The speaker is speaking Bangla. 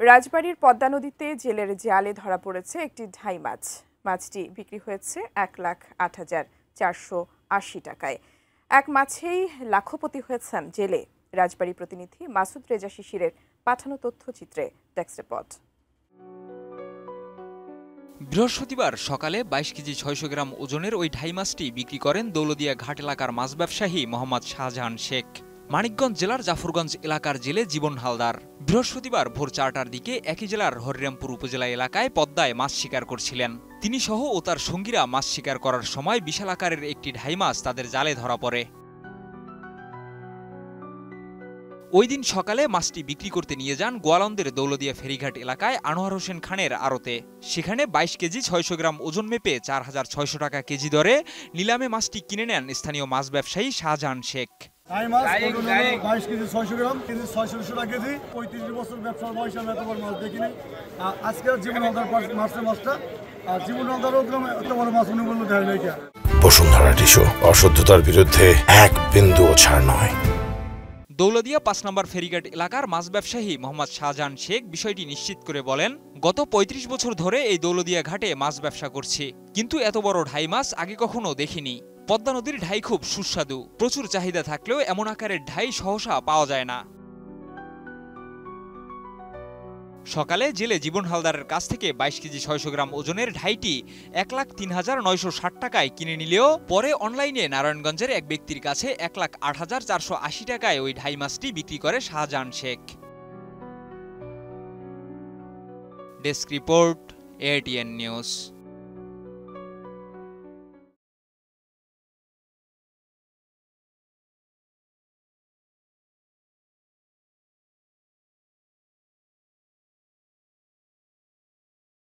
রাজবাড়ীর পদ্মা নদীতে জেলের জালে ধরা পড়েছে একটি ঢাই মাছ। মাছটি বিক্রি হয়েছে ১,৮৮,৪৮০ টাকায়। এক মাছেই লাখপতি হয়েছেন জেলে। রাজবাড়ী প্রতিনিধি মাসুদ রেজা শিশিরের পাঠানো তথ্যচিত্রে ডেস্ক রিপোর্ট। বৃহস্পতিবার সকালে ২২ কেজি ৬০০ গ্রাম ওজনের ওই ঢাই মাছটি বিক্রি করেন দৌলদিয়া ঘাট এলাকার মাছ ব্যবসায়ী মোহাম্মদ শাহজাহান শেখ। মানিকগঞ্জ জেলার জাফরগঞ্জ এলাকার জেলে জীবন হালদার বৃহস্পতিবার ভোর ৪টার দিকে একই জেলার হরিরামপুর উপজেলা এলাকায় পদ্মায় মাছ শিকার করছিলেন। তিনি সহ ও তার সঙ্গীরা মাছ শিকার করার সময় বিশাল আকারের একটি ঢাই মাছ তাদের জালে ধরা পড়ে। ওই দিন সকালে মাছটি বিক্রি করতে নিয়ে যান গোয়ালন্দের দৌলদিয়া ফেরিঘাট এলাকায় আনোয়ার হোসেন খানের আড়তে। সেখানে ২২ কেজি ৬০০ গ্রাম ওজন মেপে ৪,৬০০ টাকা কেজি দরে নিলামে মাছটি কিনে নেন স্থানীয় মাছ ব্যবসায়ী শাহজাহান শেখ। 22 কেজি 600 গ্রাম, 600 টাকা কেজি। 35 বছর ব্যবসার বয়স আমি এত বড় মাছ দেখিনি। আজকে জীবন হালদার মাছটা জীবন হালদারও এত বড় মাছ উনি বললো দেয় নাই। বসুন্ধরা টিস্যু, অশুদ্ধতার বিরুদ্ধে এক বিন্দুও ছাড় নয়। দৌলদিয়া ৫ নম্বর ফেরিঘাট এলাকার মাছ ব্যবসায়ী মোহাম্মদ শাহজাহান শেখ বিষয়টি নিশ্চিত করে বলেন, গত ৩৫ বছর ধরে এই দৌলদিয়া ঘাটে মাছ ব্যবসা করছি, কিন্তু এত বড় ঢাই মাছ আগে কখনো দেখিনি। পদ্মা নদীর ঢাই খুব সুস্বাদু, প্রচুর চাহিদা থাকলেও এমন আকারের ঢাই সহসা পাওয়া যায় না। সকালে জেলে জীবন হালদারের কাছ থেকে ২২ কেজি ৬০০ গ্রাম ওজনের ঢাইটি ১,০৩,৯৬০ টাকায় কিনে নিলেও পরে অনলাইনে নারায়ণগঞ্জের এক ব্যক্তির কাছে ১,০৮,৪৮০ টাকায় ওই ঢাই মাছটি বিক্রি করে Shahjahan Sheikh. Desk report, ATN news.